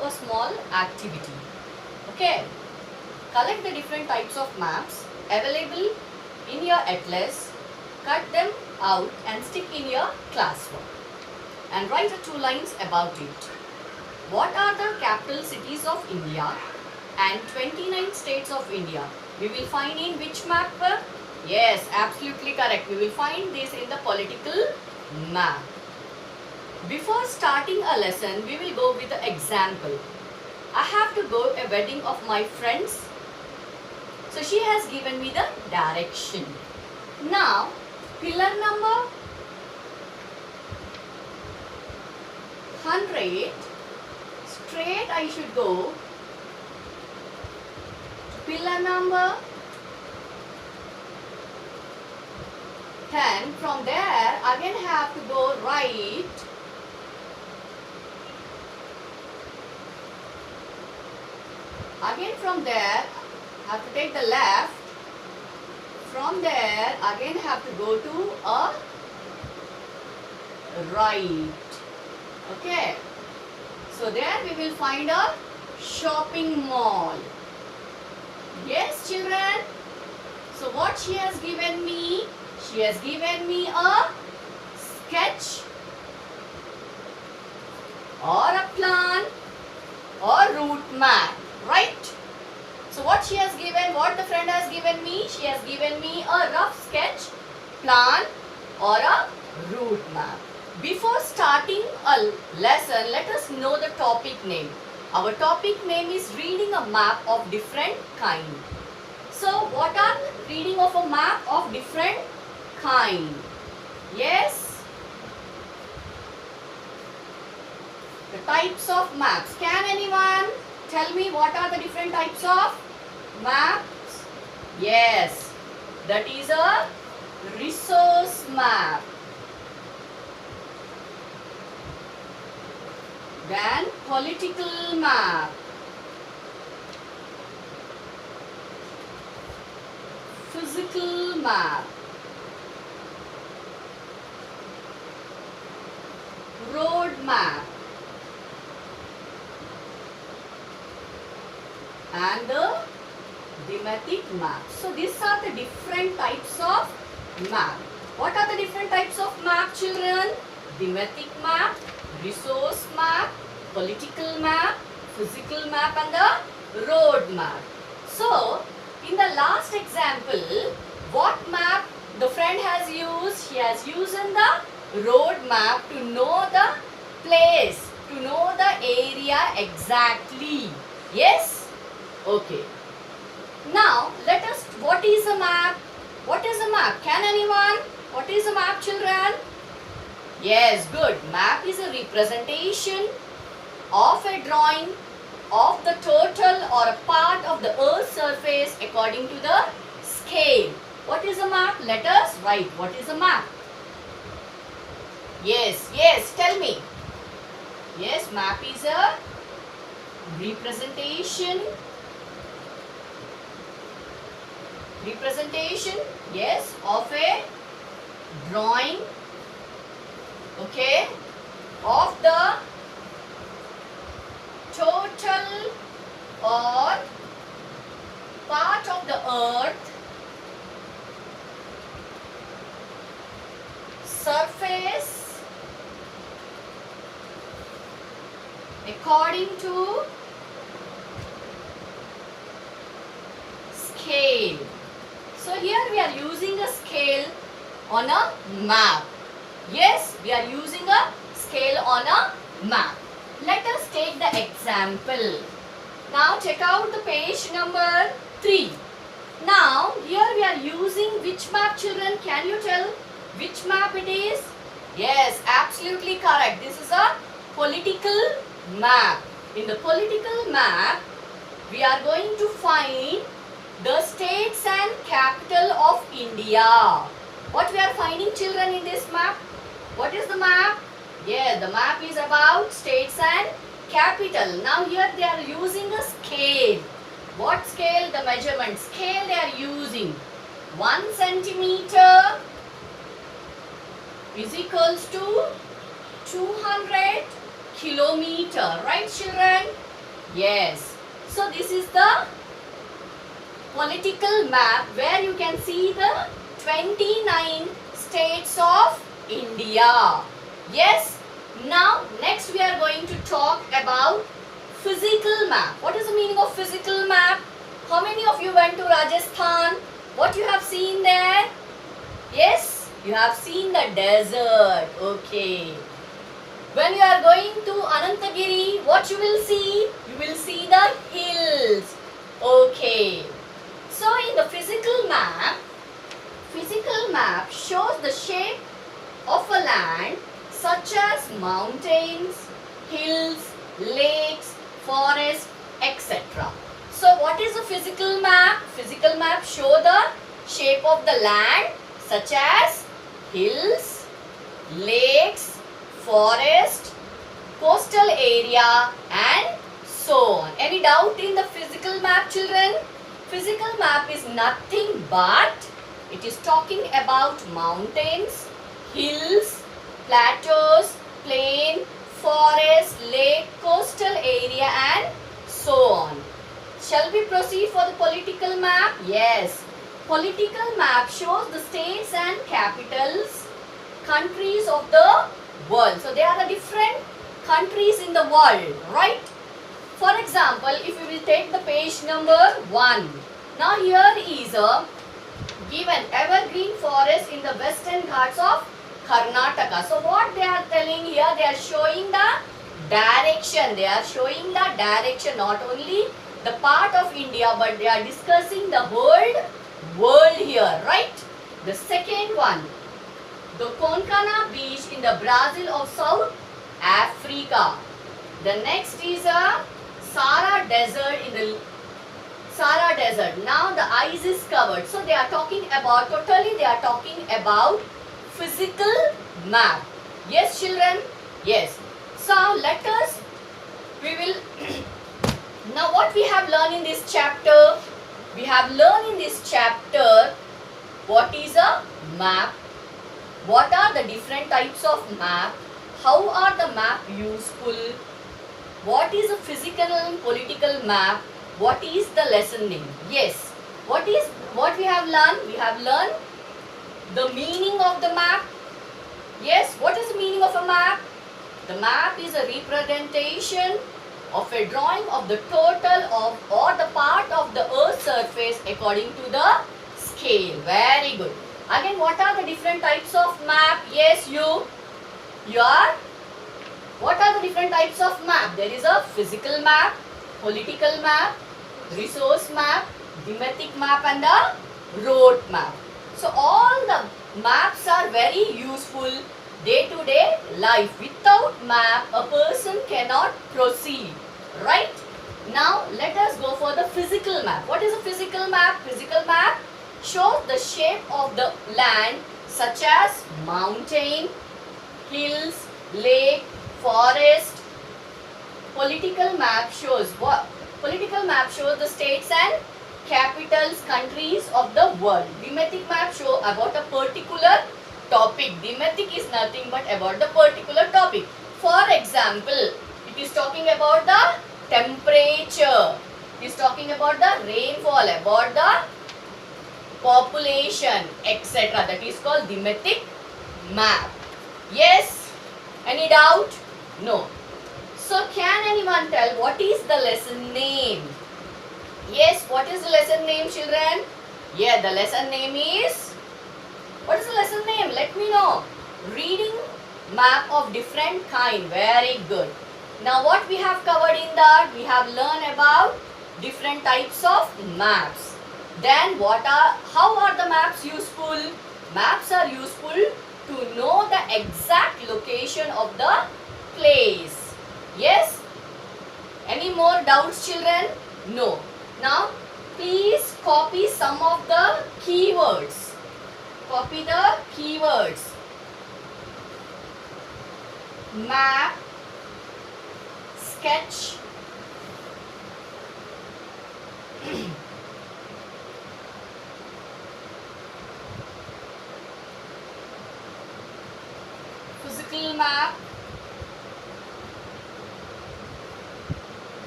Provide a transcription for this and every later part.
a small activity. Okay. Collect the different types of maps available in your atlas, cut them out and stick in your classwork and write 2 lines about it. What are the capital cities of India and 29 states of India? We will find in which map? Yes, absolutely correct. We will find this in the political map. Before starting a lesson, we will go with the example. I have to go a wedding of my friends. So she has given me the direction. Now, pillar number 100, straight I should go to pillar number 10. From there, again have to go right. Again from there, have to take the left. From there, again have to go to a right. Okay. So there we will find a shopping mall. Yes, children. So what she has given me? She has given me a sketch or a plan or route map. Right? So what she has given, what the friend has given me? She has given me a rough sketch, plan or a route map. Before starting a lesson, let us know the topic name. Our topic name is reading a map of different kind. So what are reading of a map of different kind? Yes? The types of maps. Can anyone tell me what are the different types of maps? Yes, that is a resource map. Then political map. Physical map. Road map. And the thematic map. So these are the different types of map. What are the different types of map, children? Thematic map, resource map, political map, physical map and the road map. So in the last example, what map the friend has used? She has used in the road map to know the place, to know the area exactly. Yes? Okay. Now, let us, what is a map? What is a map? Can anyone? What is a map, children? Yes, good. Map is a representation of a drawing of the total or a part of the Earth's surface according to the scale. What is a map? Let us write. What is a map? Yes, yes, tell me. Yes, map is a representation, yes, of a drawing, okay, of the total or part of the earth surface according to scale. So here we are using a scale on a map. Yes, we are using a scale on a map. Let us take the example. Now check out the page number 3. Now here we are using which map, children? Can you tell which map it is? Yes, absolutely correct. This is a political map. In the political map, we are going to find the states and capital of India. What we are finding, children, in this map? What is the map? Yeah, the map is about states and capital. Now here they are using a scale. What scale? The measurement scale they are using. 1 centimeter is equals to 200 kilometer. Right, children? Yes. So this is the political map where you can see the 29 states of India. Yes. Now next we are going to talk about physical map. What is the meaning of physical map? How many of you went to Rajasthan? What you have seen there? Yes, you have seen the desert. Okay. When you are going to Anantagiri, what you will see? You will see the hills. Okay. So in the physical map shows the shape of a land such as mountains, hills, lakes, forests, etc. So what is a physical map? Physical map show the shape of the land such as hills, lakes, forest, coastal area and so on. Any doubt in the physical map, children? Physical map is nothing but it is talking about mountains, hills, plateaus, plain, forest, lake, coastal area and so on. Shall we proceed for the political map? Yes. Political map shows the states and capitals, countries of the world. So there are the different countries in the world, right? For example, if we will take the page number 1. Now here is a given evergreen forest in the western Ghats of Karnataka. So what they are telling here, they are showing the direction. They are showing the direction, not only the part of India, but they are discussing the whole world here, right? The second one, the Konkana beach in the Brazil of South Africa. The next is a Sahara desert in the Sahara desert. Now the ice is covered. So they are talking about, totally they are talking about physical map. Yes, children? Yes. So let us, we will, now what we have learned in this chapter? We have learned in this chapter what is a map, what are the different types of map, how are the map useful, what is a physical and political map, what is the lesson name. Yes, what we have learned? We have learned the meaning of the map. Yes, what is the meaning of a map? The map is a representation of a drawing of the total of or the part of the earth's surface according to the scale. Very good. Again, what are the different types of map? Yes, you are. What are the different types of map? There is a physical map, political map, resource map, thematic map and the road map. So all the maps are very useful day-to-day life. Without map, a person cannot proceed. Right? Now let us go for the physical map. What is a physical map? Physical map shows the shape of the land such as mountain, hills, lake, forest. Political map shows what? Political map shows the states and capitals, countries of the world. Thematic map show about a particular topic. Thematic is nothing but about the particular topic. For example, it is talking about the temperature. It is talking about the rainfall, about the population, etc. That is called thematic map. Yes? Any doubt? No. So can anyone tell what is the lesson name? Yes, what is the lesson name, children? Yeah, the lesson name is, what is the lesson name? Let me know. Reading map of different kind. Very good. Now what we have covered in that? We have learned about different types of maps. Then how are the maps useful? Maps are useful to know the exact location of the place. Yes? Any more doubts, children? No. Now, please copy some of the keywords. Copy the keywords. Map, sketch, physical map,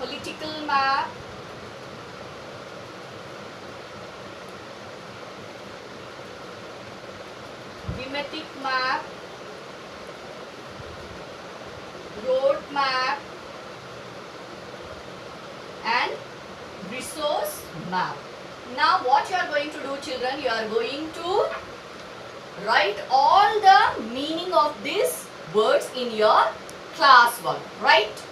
political vertical map, thematic map, road map, and resource map. Now what you are going to do, children, you are going to write all the meaning of these words in your classwork, right?